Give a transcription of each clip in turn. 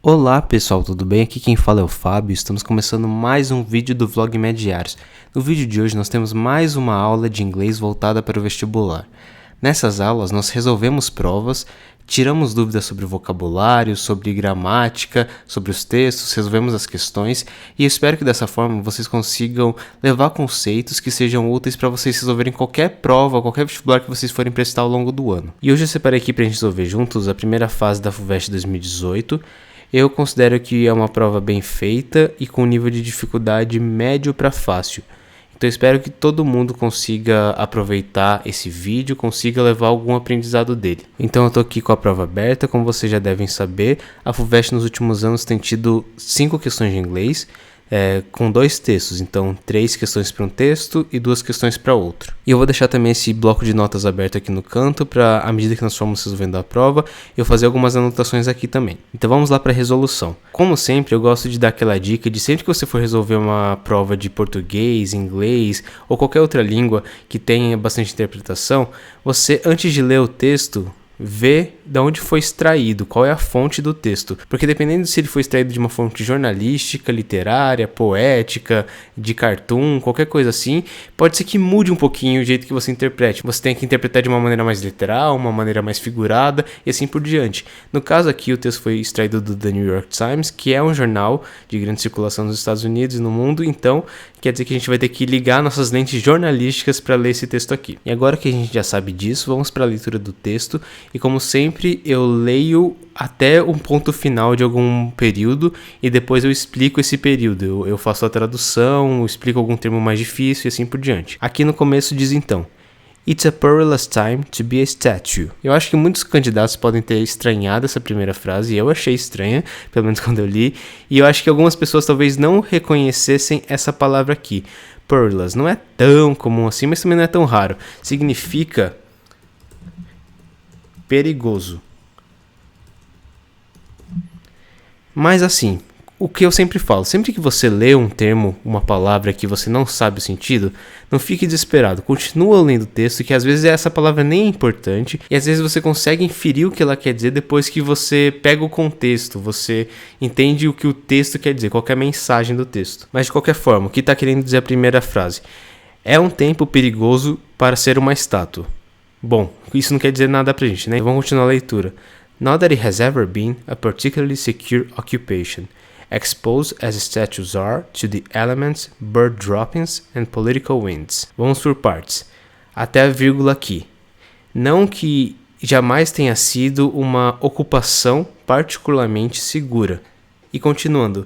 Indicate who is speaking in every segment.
Speaker 1: Olá pessoal, tudo bem? Aqui quem fala é o Fábio, estamos começando mais um vídeo do Vlog Mediários. No vídeo de hoje nós temos mais uma aula de inglês voltada para o vestibular. Nessas aulas nós resolvemos provas, tiramos dúvidas sobre vocabulário, sobre gramática, sobre os textos, resolvemos as questões e eu espero que dessa forma vocês consigam levar conceitos que sejam úteis para vocês resolverem qualquer prova, qualquer vestibular que vocês forem prestar ao longo do ano. E hoje eu separei aqui para a gente resolver juntos a primeira fase da FUVEST 2018. Eu considero que é uma prova bem feita e com nível de dificuldade médio para fácil. Então eu espero que todo mundo consiga aproveitar esse vídeo, consiga levar algum aprendizado dele. Então eu estou aqui com a prova aberta, como vocês já devem saber, a FUVEST nos últimos anos tem tido 5 questões de inglês, com 2 textos, então 3 questões para um texto e 2 questões para outro. E eu vou deixar também esse bloco de notas aberto aqui no canto para, à medida que nós formos resolvendo a prova, eu fazer algumas anotações aqui também. Então vamos lá para a resolução. Como sempre, eu gosto de dar aquela dica de sempre que você for resolver uma prova de português, inglês ou qualquer outra língua que tenha bastante interpretação, você, antes de ler o texto, ver de onde foi extraído, qual é a fonte do texto, porque dependendo se ele foi extraído de uma fonte jornalística, literária, poética, de cartoon, qualquer coisa assim, pode ser que mude um pouquinho o jeito que você interprete. Você tem que interpretar de uma maneira mais literal, uma maneira mais figurada e assim por diante. No caso aqui, o texto foi extraído do The New York Times, que é um jornal de grande circulação nos Estados Unidos e no mundo, então quer dizer que a gente vai ter que ligar nossas lentes jornalísticas para ler esse texto aqui. E agora que a gente já sabe disso, vamos para a leitura do texto. E como sempre, eu leio até um ponto final de algum período e depois eu explico esse período. Eu faço a tradução, explico algum termo mais difícil e assim por diante. Aqui no começo diz então: It's a perilous time to be a statue. Eu acho que muitos candidatos podem ter estranhado essa primeira frase, e eu achei estranha, pelo menos quando eu li, e eu acho que algumas pessoas talvez não reconhecessem essa palavra aqui. Perilous não é tão comum assim, mas também não é tão raro. Significa perigoso. Mas assim, o que eu sempre falo, sempre que você lê um termo, uma palavra que você não sabe o sentido, não fique desesperado, continua lendo o texto, que às vezes essa palavra nem é importante, e às vezes você consegue inferir o que ela quer dizer depois que você pega o contexto, você entende o que o texto quer dizer, qual que é a mensagem do texto. Mas de qualquer forma, o que está querendo dizer a primeira frase? É um tempo perigoso para ser uma estátua. Bom, isso não quer dizer nada pra gente, né? Vamos continuar a leitura. Not that it has ever been a particularly secure occupation, exposed as statues are to the elements, bird droppings and political winds. Vamos por partes. Até a vírgula aqui. Não que jamais tenha sido uma ocupação particularmente segura. E continuando.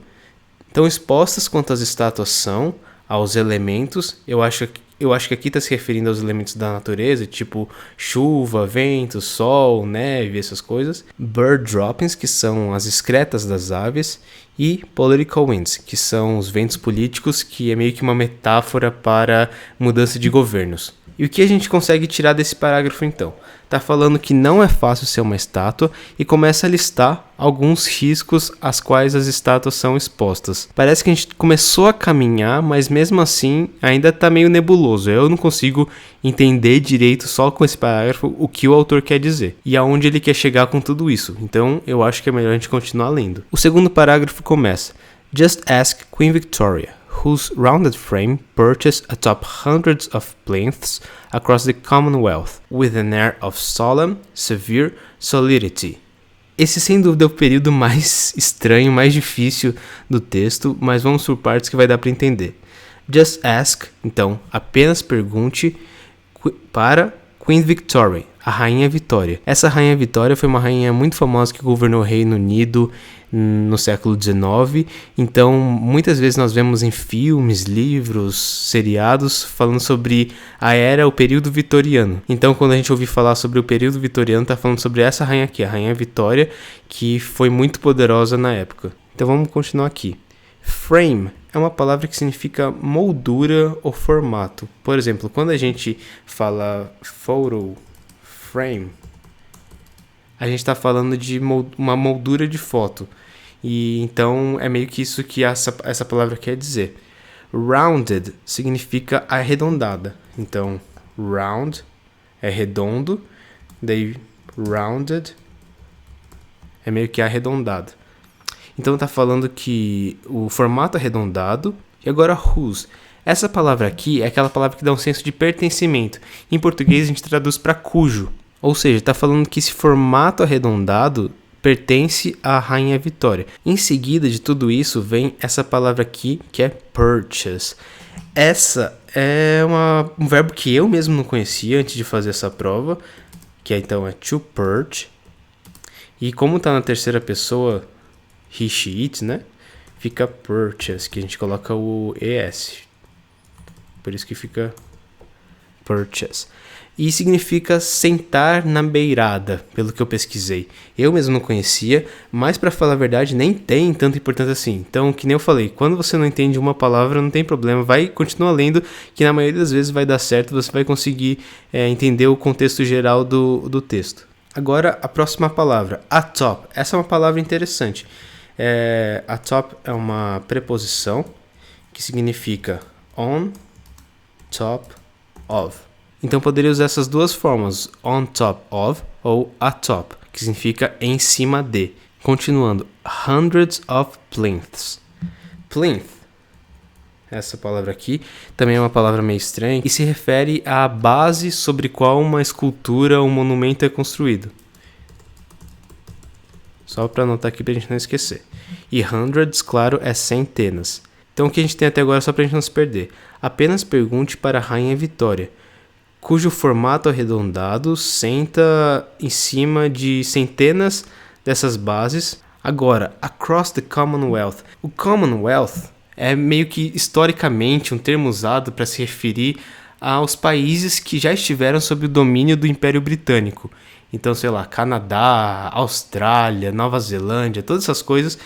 Speaker 1: Tão expostas quanto as estátuas são aos elementos, eu acho que aqui está se referindo aos elementos da natureza, tipo chuva, vento, sol, neve, essas coisas. Bird droppings, que são as excretas das aves. E political winds, que são os ventos políticos, que é meio que uma metáfora para mudança de governos. E o que a gente consegue tirar desse parágrafo então? Tá falando que não é fácil ser uma estátua e começa a listar alguns riscos às quais as estátuas são expostas. Parece que a gente começou a caminhar, mas mesmo assim ainda tá meio nebuloso. Eu não consigo entender direito só com esse parágrafo o que o autor quer dizer e aonde ele quer chegar com tudo isso. Então eu acho que é melhor a gente continuar lendo. O segundo parágrafo começa: Just ask Queen Victoria, whose rounded frame perches atop hundreds of plinths across the Commonwealth, with an air of solemn, severe solidity. Esse sem dúvida é o período mais estranho, mais difícil do texto, mas vamos por partes que vai dar para entender. Just ask, então, apenas pergunte para Queen Victoria, a Rainha Vitória. Essa Rainha Vitória foi uma rainha muito famosa que governou o Reino Unido no século XIX, então muitas vezes nós vemos em filmes, livros, seriados falando sobre a era, o período vitoriano. Então quando a gente ouvir falar sobre o período vitoriano, tá falando sobre essa rainha aqui, a Rainha Vitória, que foi muito poderosa na época. Então vamos continuar aqui. Frame é uma palavra que significa moldura ou formato. Por exemplo, quando a gente fala photo frame, a gente está falando de uma moldura de foto. E então é meio que isso que essa palavra quer dizer. Rounded significa arredondada. Então, round é redondo, daí rounded é meio que arredondado. Então tá falando que o formato arredondado. E agora whose. Essa palavra aqui é aquela palavra que dá um senso de pertencimento. Em português a gente traduz para cujo. Ou seja, tá falando que esse formato arredondado pertence à Rainha Vitória. Em seguida de tudo isso vem essa palavra aqui que é purchase. Essa é um verbo que eu mesmo não conhecia antes de fazer essa prova, que então é to purge. E como tá na terceira pessoa, he, she, it, né? Fica purchase, que a gente coloca o es. Por isso que fica purchase. E significa sentar na beirada, pelo que eu pesquisei. Eu mesmo não conhecia, mas para falar a verdade nem tem tanta importância assim. Então, que nem eu falei, quando você não entende uma palavra, não tem problema, vai continuar lendo, que na maioria das vezes vai dar certo, você vai conseguir entender o contexto geral do texto. Agora, a próxima palavra, atop. Essa é uma palavra interessante. Atop é uma preposição que significa on top of. Então poderia usar essas duas formas, on top of ou atop, que significa em cima de. Continuando, hundreds of plinths. Plinth, essa palavra aqui, também é uma palavra meio estranha e se refere à base sobre qual uma escultura ou monumento é construído. Só para anotar aqui para a gente não esquecer. E hundreds, claro, é centenas. Então o que a gente tem até agora, só para a gente não se perder. Apenas pergunte para a Rainha Vitória, cujo formato arredondado senta em cima de centenas dessas bases. Agora, across the Commonwealth. O Commonwealth é meio que historicamente um termo usado para se referir aos países que já estiveram sob o domínio do Império Britânico. Então, sei lá, Canadá, Austrália, Nova Zelândia, todas essas coisas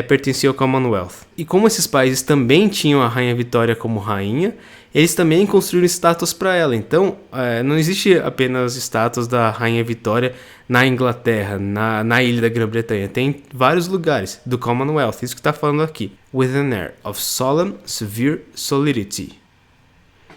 Speaker 1: pertenciam ao Commonwealth. E como esses países também tinham a Rainha Vitória como rainha, eles também construíram estátuas para ela. Então, não existe apenas estátuas da Rainha Vitória na Inglaterra, na ilha da Grã-Bretanha. Tem vários lugares do Commonwealth, isso que está falando aqui. With an air of solemn, severe solemnity.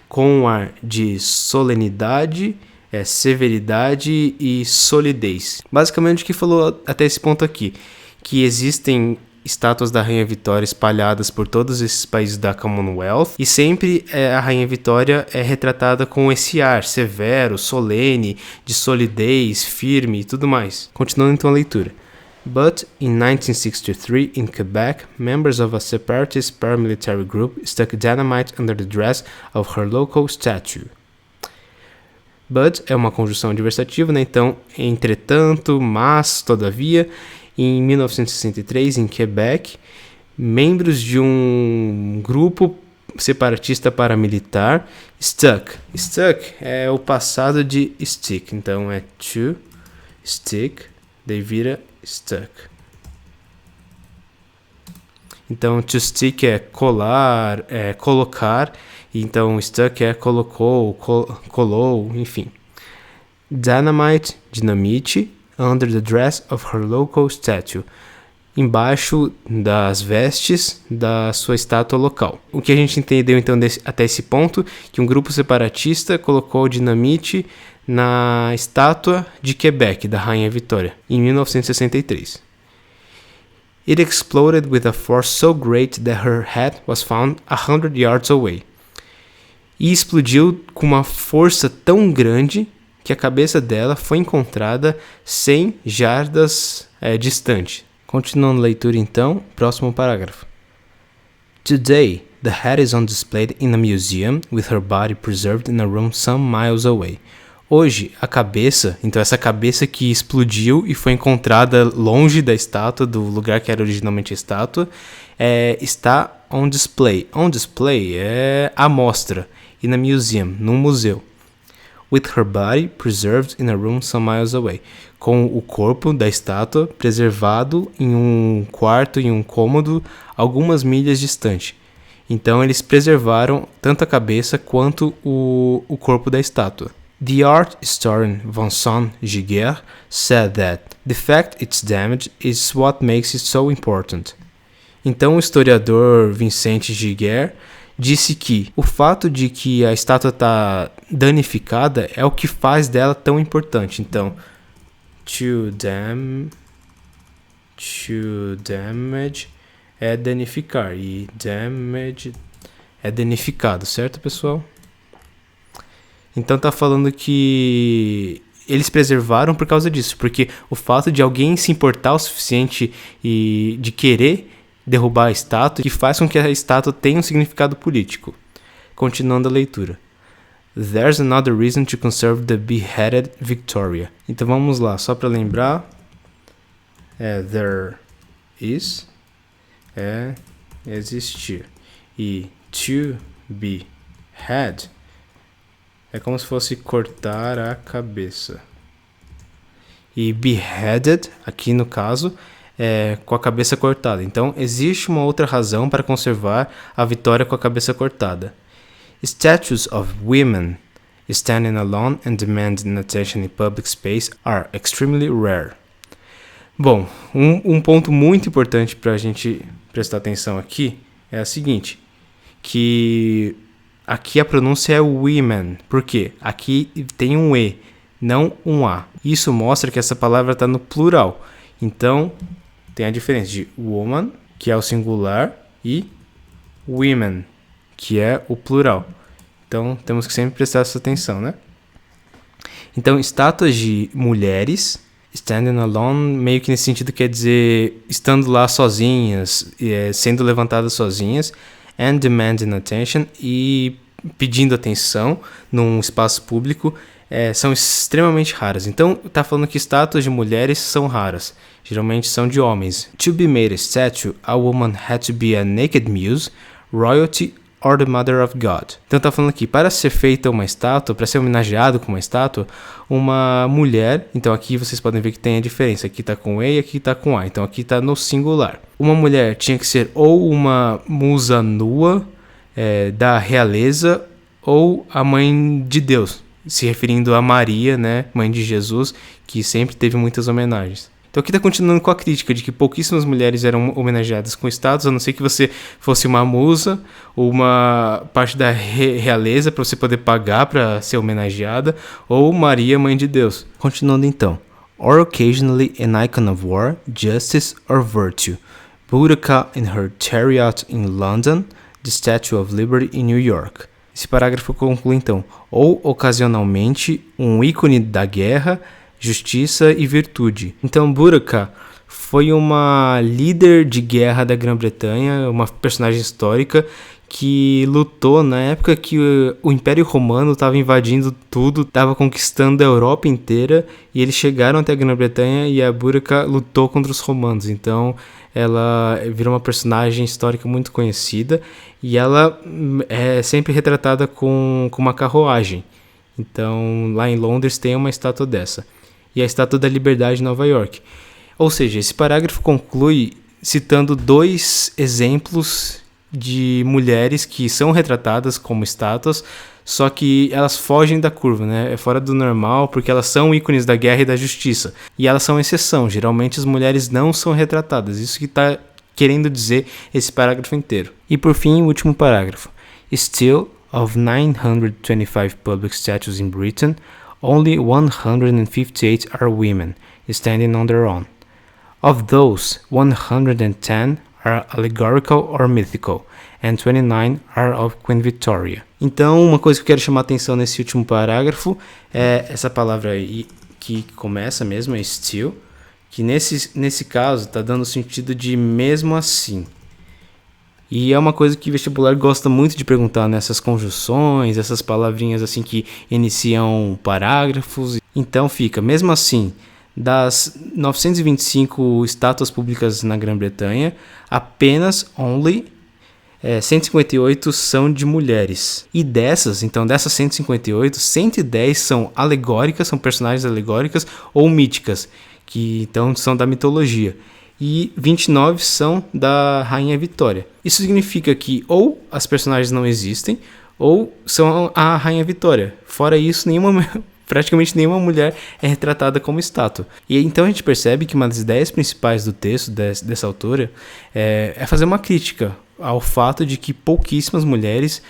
Speaker 1: Com um ar de solenidade, severidade e solidez. Basicamente o que falou até esse ponto aqui, que existem estátuas da Rainha Vitória espalhadas por todos esses países da Commonwealth e sempre a Rainha Vitória é retratada com esse ar severo, solene, de solidez, firme e tudo mais. Continuando então a leitura. But in 1963 in Quebec, members of a separatist paramilitary group stuck dynamite under the dress of her local statue. But é uma conjunção adversativa, né? Então, entretanto, mas, todavia, em 1963, em Quebec, membros de um grupo separatista paramilitar stuck. Stuck é o passado de stick, então é to stick, daí vira stuck. Então, to stick é colar, é colocar. Então, stuck é colocou, colou, enfim. Dynamite, dinamite, under the dress of her local statue. Embaixo das vestes da sua estátua local. O que a gente entendeu então até esse ponto, que um grupo separatista colocou dinamite na estátua de Quebec, da Rainha Vitória, em 1963. It exploded with a force so great that her head was found 100 yards away. E explodiu com uma força tão grande que a cabeça dela foi encontrada 100 jardas distante. Continuando a leitura então, próximo parágrafo. Today, the head is on display in a museum with her body preserved in a room some miles away. Hoje, a cabeça, então essa cabeça que explodiu e foi encontrada longe da estátua, do lugar que era originalmente a estátua, está on display. On display é à mostra. In a museum, num museu. With her body preserved in a room some miles away. Com o corpo da estátua preservado em um quarto, em um cômodo, algumas milhas distante. Então eles preservaram tanto a cabeça quanto o corpo da estátua. The art historian Vincent Giguère said that the fact it's damaged is what makes it so important. Então o historiador Vincent Giguère disse que o fato de que a estátua está danificada é o que faz dela tão importante. Então, to To damage é danificar. E damage é danificado, certo, pessoal? Então tá falando que eles preservaram por causa disso, porque o fato de alguém se importar o suficiente e de querer derrubar a estátua, que faz com que a estátua tenha um significado político. Continuando a leitura. There's another reason to conserve the beheaded Victoria. Então vamos lá, só para lembrar. There is é existir. E to be had é como se fosse cortar a cabeça. E beheaded, aqui no caso, é com a cabeça cortada. Então, existe uma outra razão para conservar a vitória com a cabeça cortada. Statues of women standing alone and demanding attention in public space are extremely rare. Bom, um ponto muito importante para a gente prestar atenção aqui é o seguinte, que aqui a pronúncia é women. Por quê? Aqui tem um E, não um A. Isso mostra que essa palavra está no plural. Então, tem a diferença de woman, que é o singular, e women, que é o plural. Então, temos que sempre prestar essa atenção, né? Então, estátuas de mulheres, standing alone, meio que nesse sentido quer dizer estando lá sozinhas, sendo levantadas sozinhas, and demanding attention, e pedindo atenção num espaço público, são extremamente raras. Então, tá falando que estátuas de mulheres são raras. Geralmente são de homens. To be made a statue, a woman had to be a naked muse, royalty, or the mother of God. Então tá falando aqui, para ser feita uma estátua, para ser homenageado com uma estátua, uma mulher, então aqui vocês podem ver que tem a diferença, aqui tá com E e aqui tá com A, então aqui tá no singular. Uma mulher tinha que ser ou uma musa nua da realeza, ou a mãe de Deus, se referindo a Maria, né, mãe de Jesus, que sempre teve muitas homenagens. Então aqui está continuando com a crítica de que pouquíssimas mulheres eram homenageadas com status, a não ser que você fosse uma musa ou uma parte da realeza para você poder pagar para ser homenageada, ou Maria, mãe de Deus. Continuando então. Or occasionally an icon of war, justice or virtue. Boudica in her chariot in London, the Statue of Liberty in New York. Esse parágrafo conclui então. Ou ocasionalmente um ícone da guerra, justiça e virtude. Então, Boudica foi uma líder de guerra da Grã-Bretanha, uma personagem histórica que lutou na época que o Império Romano estava invadindo tudo, estava conquistando a Europa inteira, e eles chegaram até a Grã-Bretanha e a Boudica lutou contra os romanos. Então, ela virou uma personagem histórica muito conhecida e ela é sempre retratada com uma carruagem. Então, lá em Londres tem uma estátua dessa. E a Estátua da Liberdade em Nova York. Ou seja, esse parágrafo conclui citando dois exemplos de mulheres que são retratadas como estátuas, só que elas fogem da curva, né? É fora do normal, porque elas são ícones da guerra e da justiça. E elas são exceção. Geralmente as mulheres não são retratadas. Isso que está querendo dizer esse parágrafo inteiro. E por fim, o último parágrafo. Still, of 925 public statues in Britain, only 158 are women, standing on their own. Of those, 110 are allegorical or mythical, and 29 are of Queen Victoria. Então, uma coisa que eu quero chamar a atenção nesse último parágrafo é essa palavra aí que começa mesmo, é still, que nesse caso está dando o sentido de mesmo assim. E é uma coisa que o vestibular gosta muito de perguntar nessas conjunções, essas palavrinhas assim que iniciam parágrafos. Então fica, mesmo assim, das 925 estátuas públicas na Grã-Bretanha, apenas 158 são de mulheres. E dessas 158, 110 são alegóricas, são personagens alegóricas ou míticas, que então são da mitologia. E 29 são da Rainha Vitória. Isso significa que ou as personagens não existem, ou são a Rainha Vitória. Fora isso, praticamente nenhuma mulher é retratada como estátua. E então a gente percebe que uma das ideias principais do texto dessa autora é fazer uma crítica ao fato de que pouquíssimas mulheres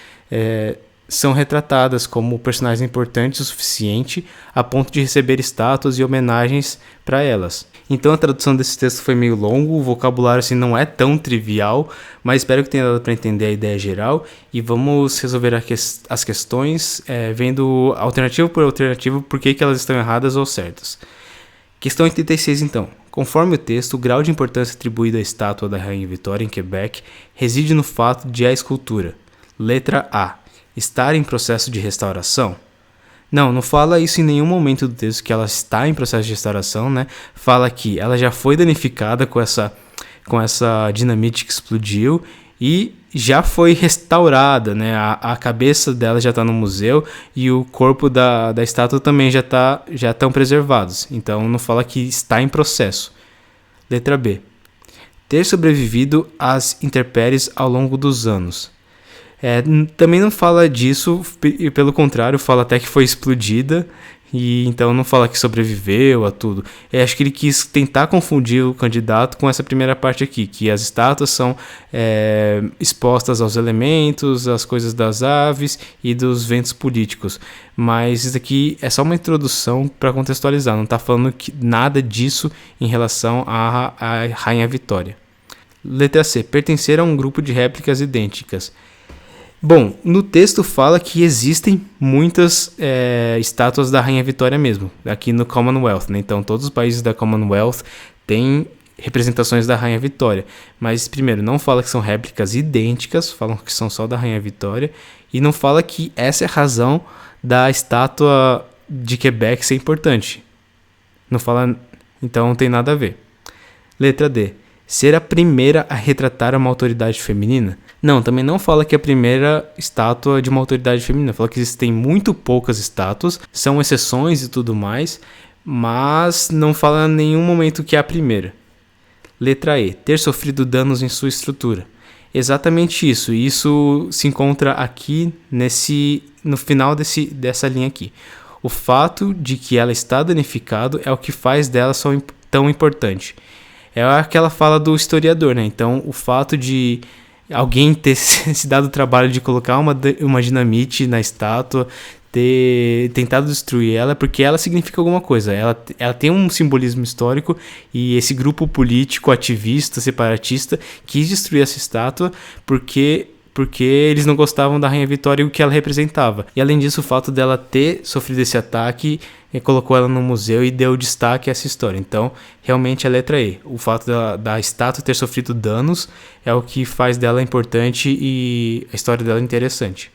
Speaker 1: são retratadas como personagens importantes o suficiente a ponto de receber estátuas e homenagens para elas. Então a tradução desse texto foi meio longo, o vocabulário assim não é tão trivial, mas espero que tenha dado para entender a ideia geral e vamos resolver as questões vendo alternativa por alternativa por que elas estão erradas ou certas. Questão 86 então. Conforme o texto, o grau de importância atribuído à estátua da Rainha Vitória em Quebec reside no fato de a escultura, letra A, estar em processo de restauração. Não fala isso em nenhum momento do texto que ela está em processo de restauração, né? Fala que ela já foi danificada com essa dinamite que explodiu e já foi restaurada, né? A cabeça dela já está no museu e o corpo da estátua também já estão preservados. Então não fala que está em processo. Letra B. Ter sobrevivido às intempéries ao longo dos anos. Também não fala disso, e pelo contrário, fala até que foi explodida, e então não fala que sobreviveu a tudo. Acho que ele quis tentar confundir o candidato com essa primeira parte aqui, que as estátuas são expostas aos elementos, às coisas das aves e dos ventos políticos. Mas isso aqui é só uma introdução para contextualizar, não está falando nada disso em relação à Rainha Vitória. Letra C. Pertencer a um grupo de réplicas idênticas. Bom, no texto fala que existem muitas estátuas da Rainha Vitória mesmo, aqui no Commonwealth, né? Então todos os países da Commonwealth têm representações da Rainha Vitória, mas primeiro não fala que são réplicas idênticas, falam que são só da Rainha Vitória, e não fala que essa é a razão da estátua de Quebec ser importante. Não fala, então não tem nada a ver. Letra D. Ser a primeira a retratar uma autoridade feminina? Não, também não fala que é a primeira estátua de uma autoridade feminina. Fala que existem muito poucas estátuas, são exceções e tudo mais, mas não fala em nenhum momento que é a primeira. Letra E. Ter sofrido danos em sua estrutura. Exatamente isso. Isso se encontra aqui no final dessa linha aqui. O fato de que ela está danificada é o que faz dela tão importante. É aquela fala do historiador, né? Então, o fato de alguém ter se dado o trabalho de colocar uma dinamite na estátua, ter tentado destruir ela, porque ela significa alguma coisa. Ela tem um simbolismo histórico e esse grupo político, ativista, separatista, quis destruir essa estátua porque eles não gostavam da Rainha Vitória e o que ela representava. E além disso, o fato dela ter sofrido esse ataque colocou ela no museu e deu destaque a essa história. Então, realmente é a letra E. O fato da estátua ter sofrido danos é o que faz dela importante e a história dela interessante.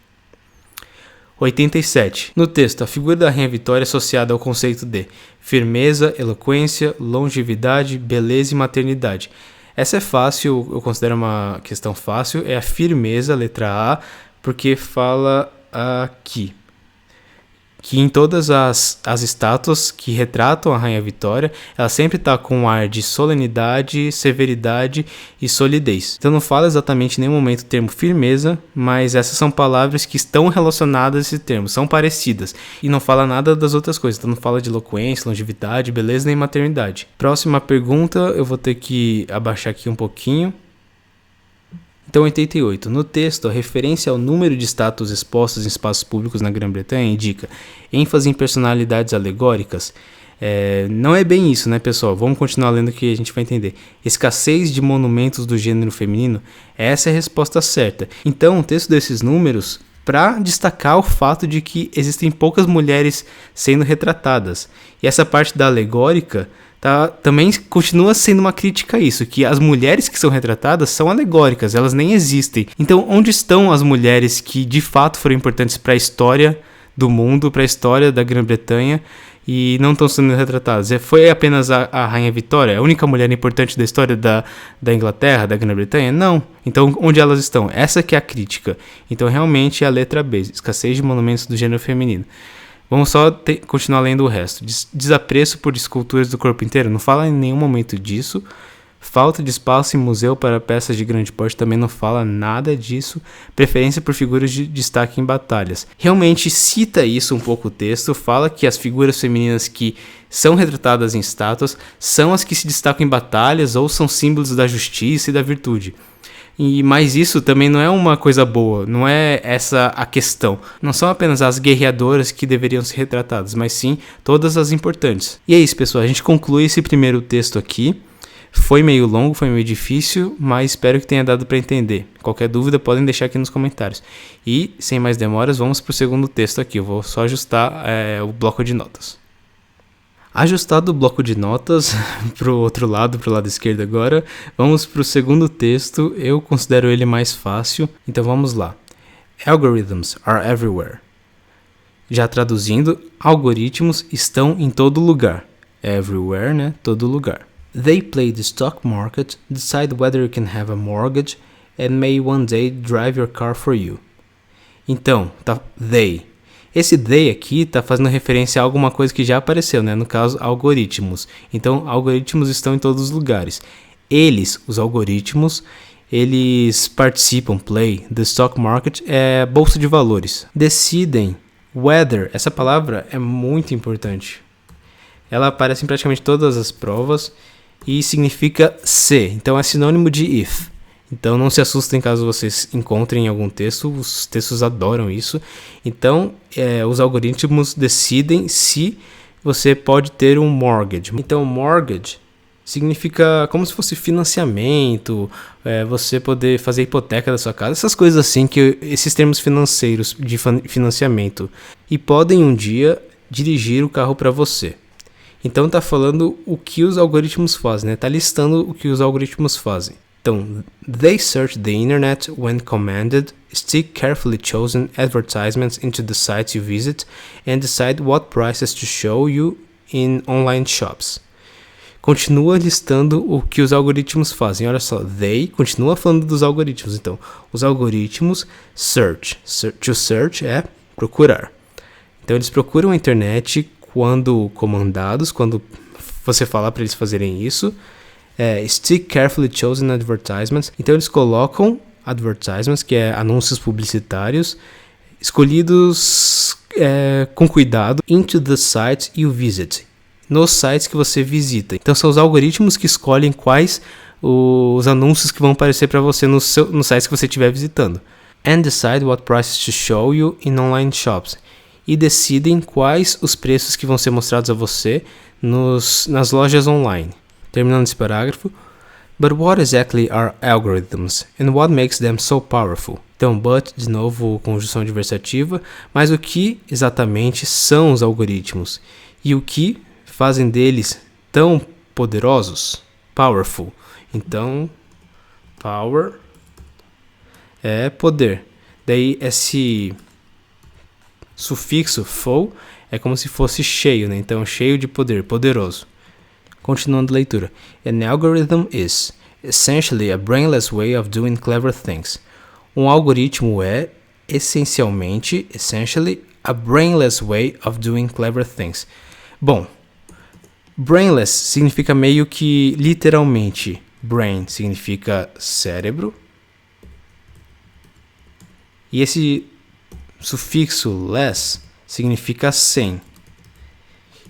Speaker 1: 87. No texto, a figura da Rainha Vitória é associada ao conceito de firmeza, eloquência, longevidade, beleza e maternidade. Essa é fácil, eu considero uma questão fácil, é a firmeza, letra A, porque fala aqui que em todas as estátuas que retratam a Rainha Vitória, ela sempre está com um ar de solenidade, severidade e solidez. Então não fala exatamente em nenhum momento o termo firmeza, mas essas são palavras que estão relacionadas a esse termo, são parecidas. E não fala nada das outras coisas, então não fala de eloquência, longevidade, beleza nem maternidade. Próxima pergunta, eu vou ter que abaixar aqui um pouquinho. Então, 88. No texto, a referência ao número de estátuas expostas em espaços públicos na Grã-Bretanha indica ênfase em personalidades alegóricas. Não é bem isso, né, pessoal? Vamos continuar lendo que a gente vai entender. Escassez de monumentos do gênero feminino. Essa é a resposta certa. Então, o texto desses números, para destacar o fato de que existem poucas mulheres sendo retratadas. E essa parte da alegórica também continua sendo uma crítica a isso, que as mulheres que são retratadas são alegóricas, elas nem existem. Então, onde estão as mulheres que de fato foram importantes para a história do mundo, para a história da Grã-Bretanha e não estão sendo retratadas? Foi apenas a Rainha Vitória, a única mulher importante da história da Inglaterra, da Grã-Bretanha? Não. Então, onde elas estão? Essa que é a crítica. Então, realmente é a letra B, escassez de monumentos do gênero feminino. Vamos só continuar lendo o resto. Desapreço por esculturas do corpo inteiro. Não fala em nenhum momento disso.
Speaker 2: Falta de espaço em museu para peças de grande porte também não fala nada disso. Preferência por figuras de destaque em batalhas. Realmente cita isso um pouco o texto, fala que as figuras femininas que são retratadas em estátuas são as que se destacam em batalhas ou são símbolos da justiça e da virtude. Mas isso também não é uma coisa boa, não é essa a questão. Não são apenas as guerreadoras que deveriam ser retratadas, mas sim todas as importantes. E é isso, pessoal, a gente conclui esse primeiro texto aqui. Foi meio longo, foi meio difícil, mas espero que tenha dado para entender. Qualquer dúvida podem deixar aqui nos comentários. E, sem mais demoras, vamos para o segundo texto aqui. Eu vou só ajustar o bloco de notas. Ajustado o bloco de notas para o outro lado, para o lado esquerdo agora, vamos para o segundo texto. Eu considero ele mais fácil, então vamos lá. Algorithms are everywhere. Já traduzindo, algoritmos estão em todo lugar. Everywhere, né? Todo lugar. They play the stock market, decide whether you can have a mortgage, and may one day drive your car for you. Então, they. Esse they aqui está fazendo referência a alguma coisa que já apareceu, né? No caso, algoritmos. Então, algoritmos estão em todos os lugares. Eles, os algoritmos, eles participam, play, the stock market, é bolsa de valores. Decidem, whether, essa palavra é muito importante. Ela aparece em praticamente todas as provas e significa se, então é sinônimo de if. Então não se assustem caso vocês encontrem em algum texto, os textos adoram isso. Então os algoritmos decidem se você pode ter um mortgage. Então mortgage significa como se fosse financiamento, você poder fazer hipoteca da sua casa, essas coisas assim, que esses termos financeiros de financiamento. E podem um dia dirigir o carro para você. Então tá falando o que os algoritmos fazem, né? Tá listando o que os algoritmos fazem. Então, they search the internet when commanded, stick carefully chosen advertisements into the sites you visit, and decide what prices to show you in online shops. Continua listando o que os algoritmos fazem. Olha só, they continua falando dos algoritmos. Então, os algoritmos to search é procurar. Então, eles procuram a internet quando comandados, quando você falar para eles fazerem isso. Stick carefully chosen advertisements. Então eles colocam advertisements, que é anúncios publicitários, escolhidos com cuidado, into the sites you visit, nos sites que você visita. Então são os algoritmos que escolhem quais os anúncios que vão aparecer para você nos sites que você estiver visitando. And decide what prices to show you in online shops. E decidem quais os preços que vão ser mostrados a você nas lojas online. Terminando esse parágrafo. But what exactly are algorithms? And what makes them so powerful? Então, but, de novo, conjunção adversativa. Mas o que exatamente são os algoritmos? E o que fazem deles tão poderosos? Powerful. Então, power é poder. Daí, esse sufixo full é como se fosse cheio, né? Então, cheio de poder, poderoso. Continuando a leitura. An algorithm is essentially a brainless way of doing clever things. Um algoritmo é, essentially, a brainless way of doing clever things. Bom, brainless significa meio que, literalmente, brain significa cérebro. E esse sufixo less significa sem.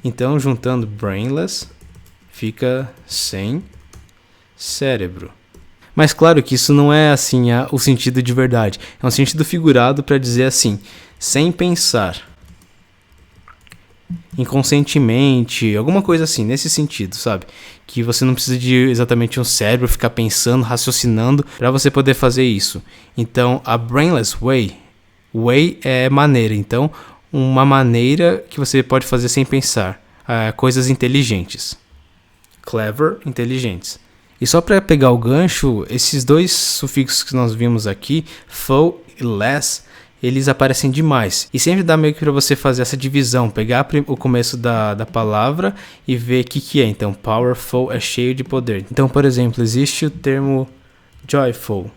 Speaker 2: Então, juntando brainless, fica sem cérebro. Mas claro que isso não é assim o sentido de verdade. É um sentido figurado para dizer assim, sem pensar, inconscientemente, alguma coisa assim, nesse sentido, sabe? Que você não precisa de exatamente um cérebro ficar pensando, raciocinando para você poder fazer isso. Então, a brainless way é maneira. Então, uma maneira que você pode fazer sem pensar, coisas inteligentes. Clever, inteligentes. E só para pegar o gancho, esses dois sufixos que nós vimos aqui, full e less, eles aparecem demais. E sempre dá meio que para você fazer essa divisão, pegar o começo da palavra e ver o que é. Então, powerful é cheio de poder. Então, por exemplo, existe o termo joyful,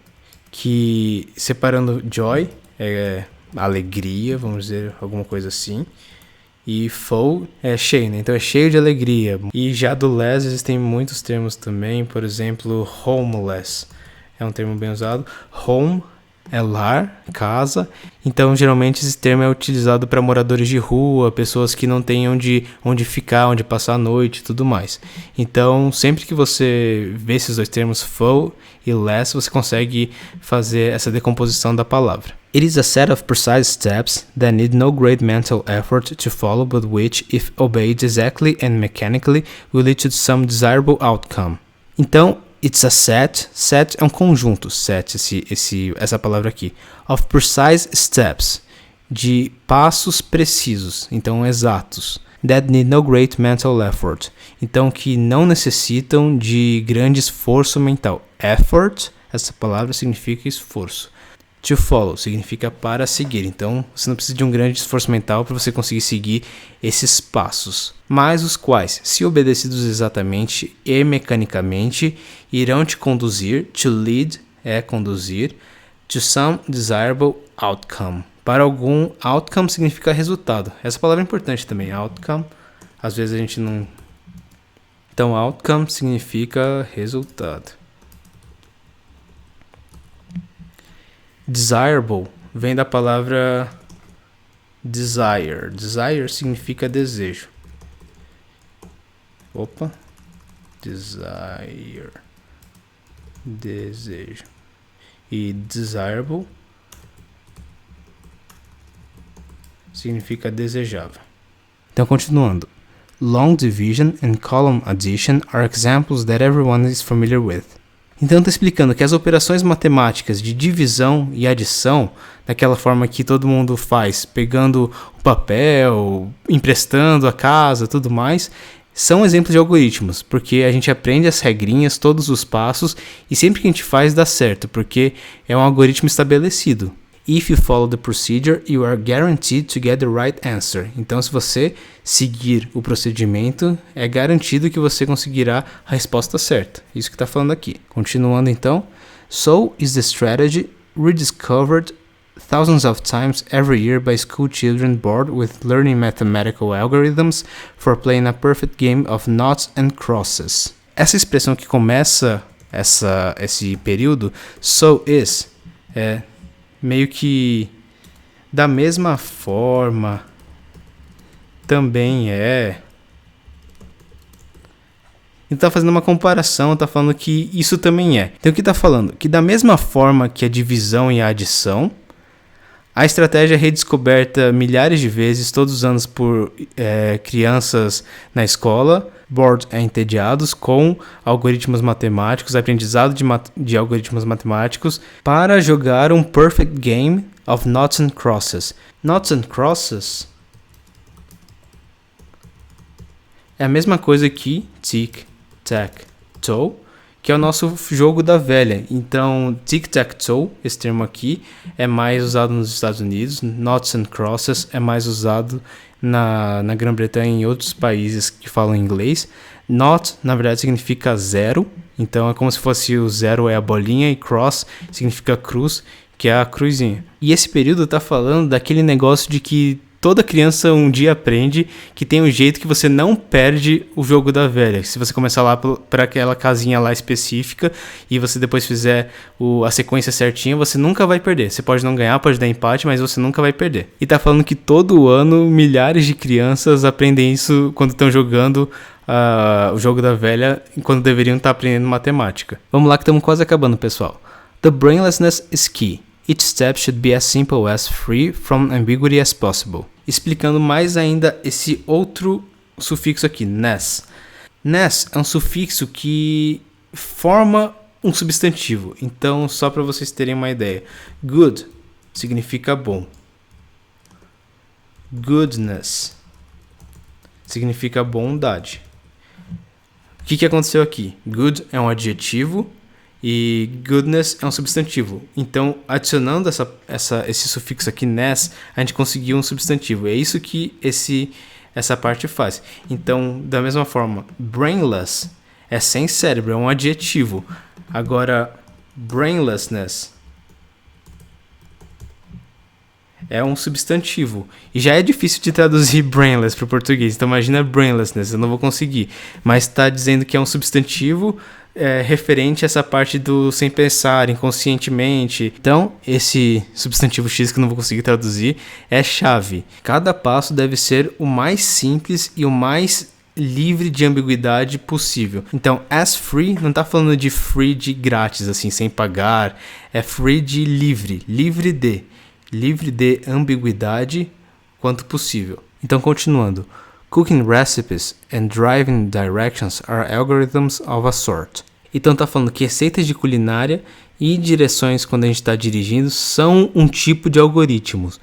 Speaker 2: que separando joy, é alegria, vamos dizer, alguma coisa assim. E full é cheio, né? Então é cheio de alegria. E já do less existem muitos termos também, por exemplo, homeless é um termo bem usado. Home é lar, casa. Então, geralmente, esse termo é utilizado para moradores de rua, pessoas que não têm onde ficar, onde passar a noite e tudo mais. Então, sempre que você vê esses dois termos, full e less, você consegue fazer essa decomposição da palavra. It is a set of precise steps that need no great mental effort to follow, but which, if obeyed exactly and mechanically, will lead to some desirable outcome. Então, it's a set é um conjunto, essa palavra aqui, of precise steps, de passos precisos, então exatos, that need no great mental effort, então que não necessitam de grande esforço mental. Effort, essa palavra significa esforço. To follow significa para seguir, então você não precisa de um grande esforço mental para você conseguir seguir esses passos, mas os quais, se obedecidos exatamente e mecanicamente, irão te conduzir, to lead é conduzir, to some desirable outcome. Para algum, outcome significa resultado, essa palavra é importante também, outcome, às vezes a gente não... Então outcome significa resultado. Desirable vem da palavra desire. Desire significa desejo. Desire. Desejo. E desirable significa desejável. Então, continuando. Long division and column addition are examples that everyone is familiar with. Então está explicando que as operações matemáticas de divisão e adição, daquela forma que todo mundo faz, pegando o papel, emprestando a casa, tudo mais, são exemplos de algoritmos, porque a gente aprende as regrinhas, todos os passos, e sempre que a gente faz dá certo, porque é um algoritmo estabelecido. If you follow the procedure, you are guaranteed to get the right answer. Então, se você seguir o procedimento, é garantido que você conseguirá a resposta certa. Isso que está falando aqui. Continuando, então. So is the strategy rediscovered thousands of times every year by school children bored with learning mathematical algorithms for playing a perfect game of noughts and crosses. Essa expressão que começa esse período, so is, é meio que da mesma forma também é. Então tá fazendo uma comparação, tá falando que isso também é. Então o que tá falando? Que da mesma forma que a divisão e a adição, a estratégia é redescoberta milhares de vezes todos os anos por crianças na escola, bored e entediados com algoritmos matemáticos, aprendizado de algoritmos matemáticos, para jogar um perfect game of noughts and crosses. Noughts and crosses é a mesma coisa que tic-tac-toe, que é o nosso jogo da velha. Então, tic-tac-toe, esse termo aqui, é mais usado nos Estados Unidos. Noughts and crosses é mais usado na Grã-Bretanha e em outros países que falam inglês. Nought, na verdade, significa zero. Então, é como se fosse o zero é a bolinha e cross significa cruz, que é a cruzinha. E esse período tá falando daquele negócio de que toda criança um dia aprende que tem um jeito que você não perde o jogo da velha. Se você começar lá para aquela casinha lá específica e você depois fizer a sequência certinha, você nunca vai perder. Você pode não ganhar, pode dar empate, mas você nunca vai perder. E tá falando que todo ano milhares de crianças aprendem isso quando estão jogando o jogo da velha, quando deveriam estar aprendendo matemática. Vamos lá que estamos quase acabando, pessoal. The brainlessness is key. Each step should be as simple as free from ambiguity as possible. Explicando mais ainda esse outro sufixo aqui, ness. Ness é um sufixo que forma um substantivo. Então, só para vocês terem uma ideia. Good significa bom. Goodness significa bondade. O que aconteceu aqui? Good é um adjetivo e goodness é um substantivo. Então, adicionando esse sufixo aqui, ness, a gente conseguiu um substantivo. É isso que essa parte faz. Então, da mesma forma, brainless é sem cérebro, é um adjetivo. Agora, brainlessness é um substantivo. E já é difícil de traduzir brainless para o português, então imagina brainlessness, eu não vou conseguir. Mas está dizendo que é um substantivo referente a essa parte do sem pensar, inconscientemente. Então, esse substantivo X que eu não vou conseguir traduzir é chave. Cada passo deve ser o mais simples e o mais livre de ambiguidade possível. Então, as free não está falando de free de grátis, assim, sem pagar. É free de livre, livre de ambiguidade quanto possível. Então, continuando. Cooking recipes and driving directions are algorithms of a sort. Então tá falando que receitas de culinária e direções quando a gente está dirigindo são um tipo de algoritmos.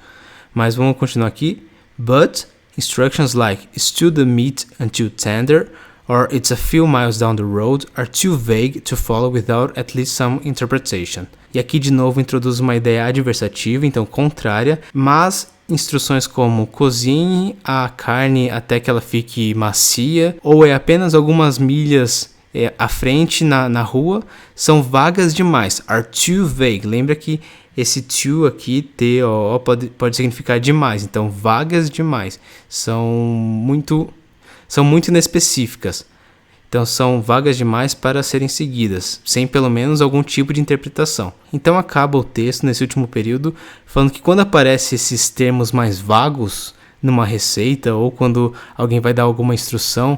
Speaker 2: Mas vamos continuar aqui. But instructions like stew the meat until tender or it's a few miles down the road are too vague to follow without at least some interpretation. E aqui de novo introduz uma ideia adversativa, então contrária, mas instruções como cozinhe a carne até que ela fique macia, ou é apenas algumas milhas à frente na rua, são vagas demais. Are too vague. Lembra que esse too aqui, T-O-O, pode significar demais. Então, vagas demais. São muito inespecíficas. Então, são vagas demais para serem seguidas, sem pelo menos algum tipo de interpretação. Então, acaba o texto, nesse último período, falando que quando aparecem esses termos mais vagos numa receita, ou quando alguém vai dar alguma instrução,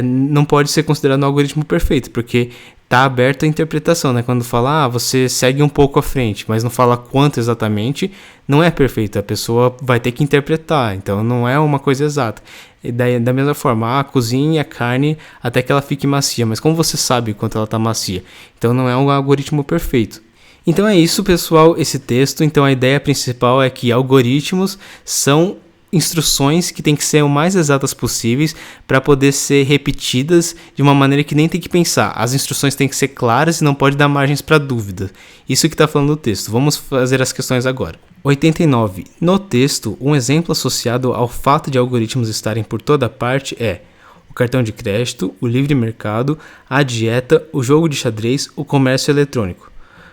Speaker 2: não pode ser considerado um algoritmo perfeito, porque está aberto à interpretação, né? Quando fala, você segue um pouco à frente, mas não fala quanto exatamente, não é perfeito, a pessoa vai ter que interpretar, então não é uma coisa exata. E daí, da mesma forma, cozinhe a carne até que ela fique macia, mas como você sabe quanto ela está macia? Então não é um algoritmo perfeito. Então é isso, pessoal, esse texto. Então a ideia principal é que algoritmos são instruções que tem que ser o mais exatas possíveis para poder ser repetidas de uma maneira que nem tem que pensar. As instruções têm que ser claras e não pode dar margens para dúvida. Isso que está falando o texto. Vamos fazer as questões agora. 89. No texto, um exemplo associado ao fato de algoritmos estarem por toda parte é o cartão de crédito, o livre mercado, a dieta, o jogo de xadrez, o comércio eletrônico.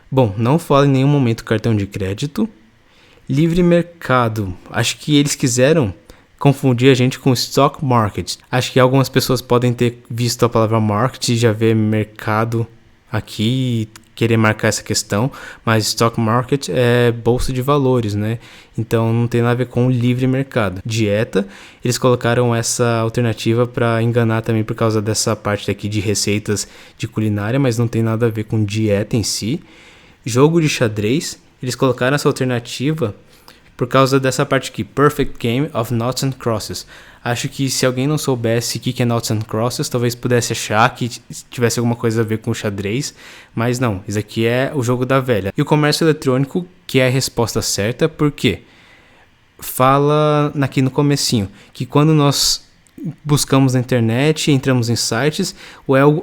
Speaker 2: Bom, não fala em nenhum momento cartão de crédito. Livre mercado, acho que eles quiseram confundir a gente com stock market. Acho que algumas pessoas podem ter visto a palavra market e já ver mercado aqui e querer marcar essa questão, mas stock market é bolsa de valores, né? Então não tem nada a ver com livre mercado. Dieta, eles colocaram essa alternativa para enganar também por causa dessa parte aqui de receitas de culinária, mas não tem nada a ver com dieta em si. Jogo de xadrez, eles colocaram essa alternativa por causa dessa parte aqui, Perfect Game of Noughts and Crosses. Acho que se alguém não soubesse o que é Noughts and Crosses, talvez pudesse achar que tivesse alguma coisa a ver com xadrez, mas não, isso aqui é o jogo da velha. E o comércio eletrônico, que é a resposta certa, por quê? Fala aqui no comecinho, que quando nós buscamos na internet, entramos em sites,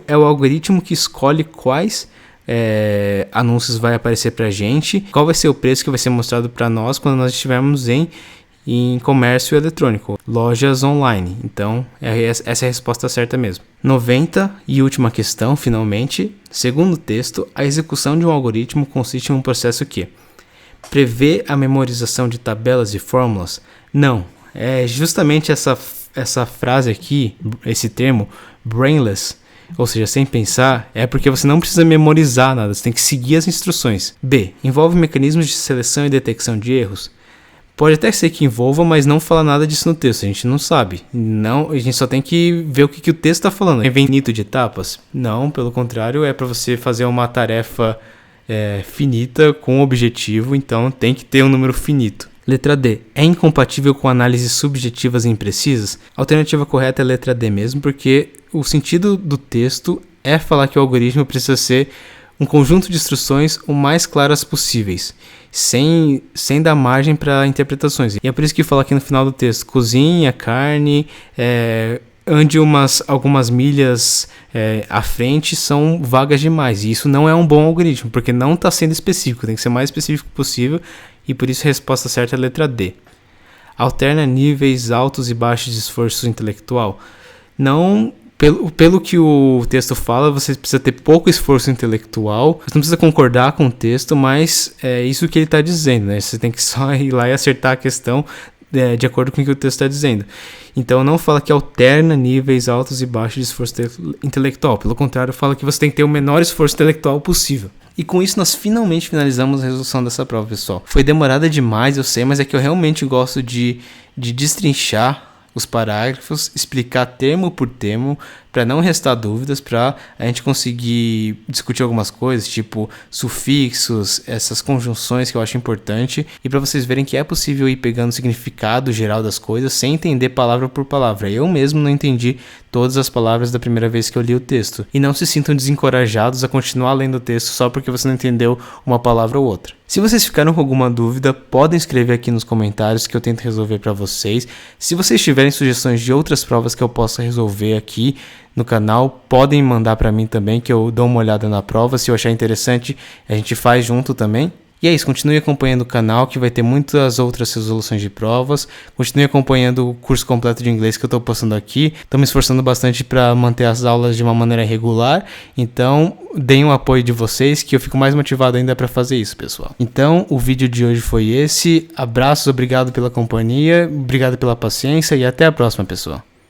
Speaker 2: é o algoritmo que escolhe quais anúncios vai aparecer pra gente, qual vai ser o preço que vai ser mostrado para nós quando nós estivermos em comércio eletrônico, lojas online. Então, essa é a resposta certa mesmo. 90 e última questão, finalmente. Segundo o texto, a execução de um algoritmo consiste em um processo que prevê a memorização de tabelas e fórmulas? Não, é justamente essa frase aqui, esse termo, brainless, ou seja, sem pensar, é porque você não precisa memorizar nada, você tem que seguir as instruções. B. Envolve mecanismos de seleção e detecção de erros? Pode até ser que envolva, mas não fala nada disso no texto, a gente não sabe. Não, a gente só tem que ver o que o texto está falando. É infinito de etapas? Não, pelo contrário, é para você fazer uma tarefa finita com um objetivo, então tem que ter um número finito. Letra D. É incompatível com análises subjetivas e imprecisas? A alternativa correta é a letra D mesmo, porque o sentido do texto é falar que o algoritmo precisa ser um conjunto de instruções o mais claras possíveis, sem dar margem para interpretações. E é por isso que fala aqui no final do texto, cozinhe a carne, ande algumas milhas à frente, são vagas demais. E isso não é um bom algoritmo, porque não está sendo específico, tem que ser o mais específico possível, e por isso a resposta certa é a letra D. Alterna níveis altos e baixos de esforço intelectual? Não Pelo que o texto fala, você precisa ter pouco esforço intelectual, você não precisa concordar com o texto, mas é isso que ele está dizendo, né? Você tem que só ir lá e acertar a questão de acordo com o que o texto está dizendo. Então não fala que alterna níveis altos e baixos de esforço intelectual, pelo contrário, fala que você tem que ter o menor esforço intelectual possível. E com isso nós finalmente finalizamos a resolução dessa prova, pessoal. Foi demorada demais, eu sei, mas é que eu realmente gosto de destrinchar os parágrafos, explicar termo por termo, para não restar dúvidas, para a gente conseguir discutir algumas coisas, tipo sufixos, essas conjunções que eu acho importante, e para vocês verem que é possível ir pegando o significado geral das coisas sem entender palavra por palavra. Eu mesmo não entendi todas as palavras da primeira vez que eu li o texto. E não se sintam desencorajados a continuar lendo o texto só porque você não entendeu uma palavra ou outra. Se vocês ficaram com alguma dúvida, podem escrever aqui nos comentários que eu tento resolver para vocês. Se vocês tiverem sugestões de outras provas que eu possa resolver aqui no canal, podem mandar para mim também, que eu dou uma olhada na prova. Se eu achar interessante, a gente faz junto também. E é isso, continue acompanhando o canal, que vai ter muitas outras resoluções de provas. Continue acompanhando o curso completo de inglês que eu estou postando aqui. Estou me esforçando bastante para manter as aulas de uma maneira regular. Então, deem o apoio de vocês, que eu fico mais motivado ainda para fazer isso, pessoal. Então, o vídeo de hoje foi esse. Abraços, obrigado pela companhia, obrigado pela paciência e até a próxima, pessoal.